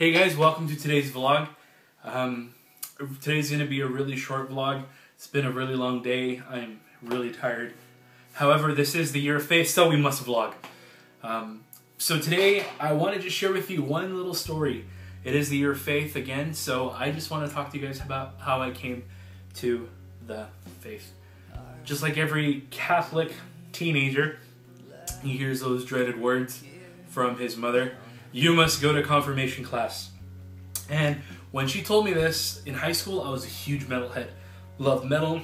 Hey guys, welcome to today's vlog. Today's going to be a really short vlog. It's been a really long day. I'm really tired. However, this is the year of faith, so we must vlog. So today, I want to just share with you one little story. It is the year of faith again, so I just want to talk to you guys about how I came to the faith. Just like every Catholic teenager, he hears those dreaded words from his mother: you must go to confirmation class. And when she told me this in high school, I was a huge metalhead. Loved metal,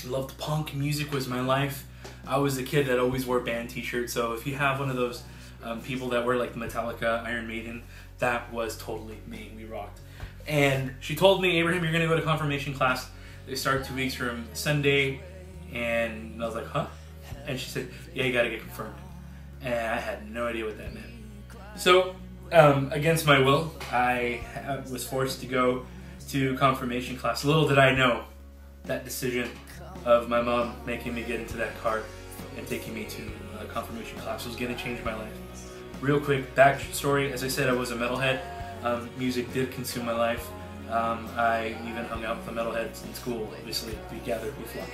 loved punk, music was my life. I was the kid that always wore band t-shirts, so if you have one of those people that wear like Metallica, Iron Maiden, that was totally me. We rocked. And she told me, Abraham, you're going to go to confirmation class. They start 2 weeks from Sunday. And I was like, huh? And she said, yeah, you got to get confirmed. And I had no idea what that meant. So, against my will, I was forced to go to confirmation class. Little did I know that decision of my mom making me get into that car and taking me to confirmation class was going to change my life. Real quick backstory: as I said, I was a metalhead. Music did consume my life. I even hung out with the metalheads in school. Obviously, we gathered, we flocked.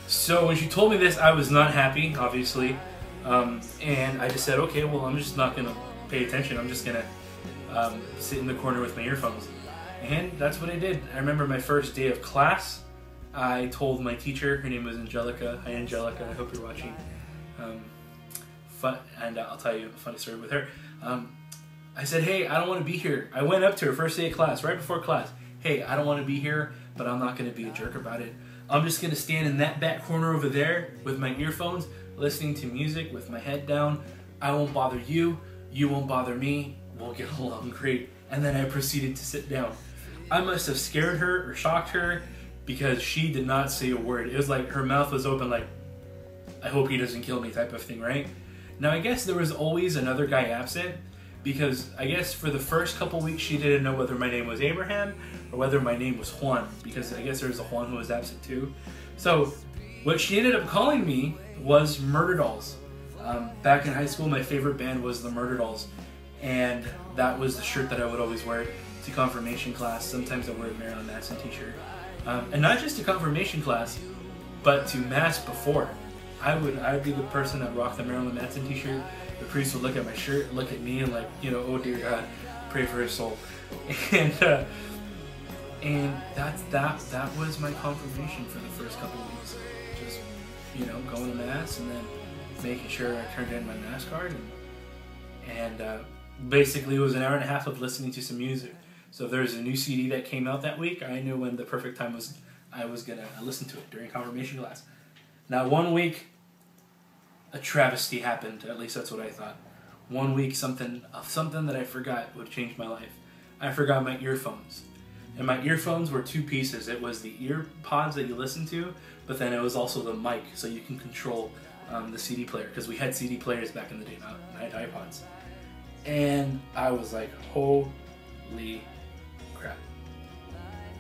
So when she told me this, I was not happy, obviously. And I just said, okay, well, I'm just not going to pay attention. I'm just going to sit in the corner with my earphones. And that's what I did. I remember my first day of class, I told my teacher, her name was Angelica. Hi, Angelica, I hope you're watching. And I'll tell you a funny story with her. I said, hey, I don't want to be here. I went up to her first day of class, right before class. Hey, I don't want to be here, but I'm not going to be a jerk about it. I'm just going to stand in that back corner over there with my earphones, listening to music with my head down. I won't bother you. You won't bother me. We'll get along great. And then I proceeded to sit down. I must have scared her or shocked her because she did not say a word. It was like her mouth was open like, I hope he doesn't kill me type of thing, right? Now, I guess there was always another guy absent because I guess for the first couple weeks she didn't know whether my name was Abraham or whether my name was Juan, because I guess there was a Juan who was absent too. So what she ended up calling me was Murder Dolls. Back in high school, my favorite band was the Murder Dolls, and that was the shirt that I would always wear to confirmation class. Sometimes I wear a Marilyn Manson t-shirt. And not just to confirmation class, but to mass before. I would be the person that rocked the Marilyn Manson t-shirt. The priest would look at my shirt, look at me, and like, you know, oh dear God, pray for his soul. And that was my confirmation for the first couple of weeks. Just, you know, going to mass and then making sure I turned in my mass card, and basically it was an hour and a half of listening to some music. So if there was a new CD that came out that week, I knew when the perfect time was. I was gonna listen to it during confirmation class. Now, one week, a travesty happened. At least that's what I thought. One week, something that I forgot would change my life. I forgot my earphones. And my earphones were two pieces. It was the ear pods that you listen to, but then it was also the mic, so you can control the CD player, because we had CD players back in the day, not iPods. And I was like, holy crap.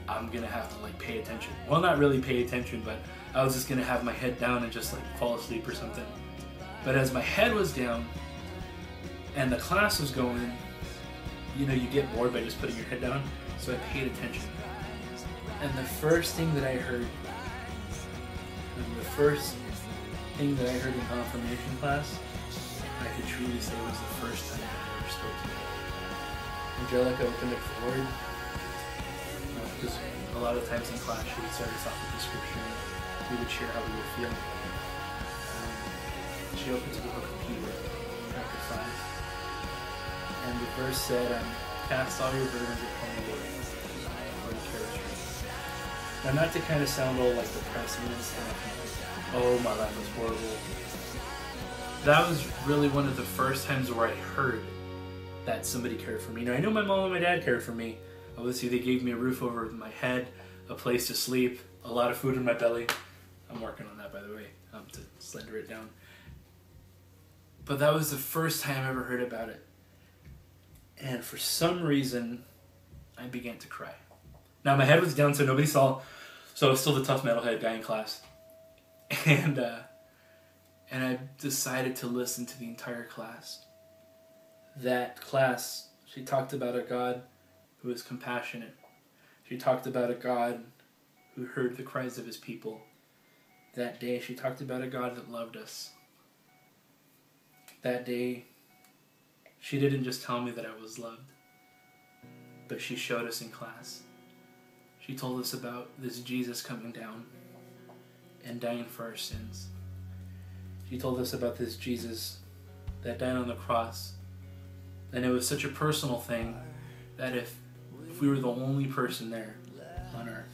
I'm gonna have to like pay attention. Well, not really pay attention, but I was just gonna have my head down and just like fall asleep or something. But as my head was down and the class was going, you know, you get bored by just putting your head down. So I paid attention. And the first thing that I heard in confirmation class, I could truly say was the first time I ever spoke to God. Angelica opened up the Word, because a lot of times in class she would start us off with the scripture and we would share how we were feeling. She opened to the book of Peter, chapter 5. And the verse said, cast all your burdens upon the Lord, for he cares for you. Now, not to kind of sound all like depressing and stuff, oh, my life was horrible. That was really one of the first times where I heard that somebody cared for me. Now, I know my mom and my dad cared for me. Obviously, they gave me a roof over my head, a place to sleep, a lot of food in my belly. I'm working on that, by the way, to slender it down. But that was the first time I ever heard about it. And for some reason, I began to cry. Now, my head was down so nobody saw, so I was still the tough metalhead guy in class. And I decided to listen to the entire class. That class She talked about a God who was compassionate. She talked about a God who heard the cries of his people. That day, she talked about a God that loved us. That day, she didn't just tell me that I was loved, but she showed us in class. She told us about this Jesus coming down and dying for our sins. She told us about this Jesus that died on the cross. And it was such a personal thing that if we were the only person there on earth,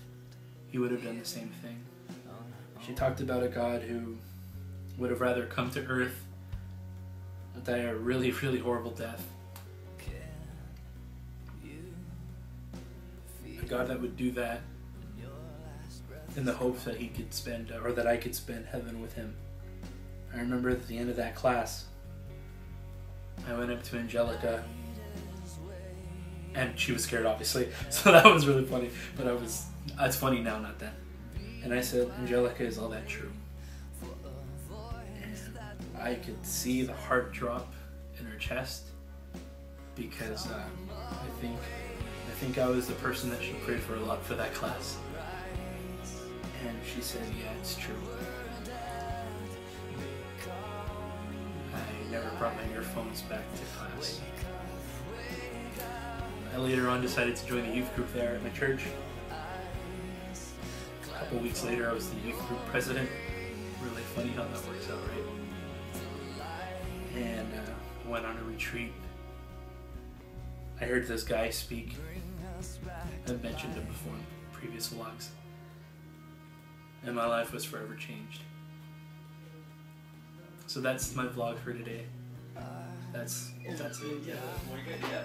he would have done the same thing. She talked about a God who would have rather come to earth and die a really, really horrible death. A God that would do that in the hopes that he could spend, or that I could spend heaven with him. I remember at the end of that class, I went up to Angelica, and she was scared, obviously, so that was really funny, but it's funny now, not then. And I said, Angelica, is all that true? And I could see the heart drop in her chest, because I think I was the person that she prayed for a lot for that class. And she said, yeah, it's true. I never brought my earphones back to class. I later on decided to join the youth group there at my church. A couple weeks later, I was the youth group president. Really funny how that works out, right? And went on a retreat. I heard this guy speak. I've mentioned him before in previous vlogs. And my life was forever changed. So that's my vlog for today. That's it. Yeah.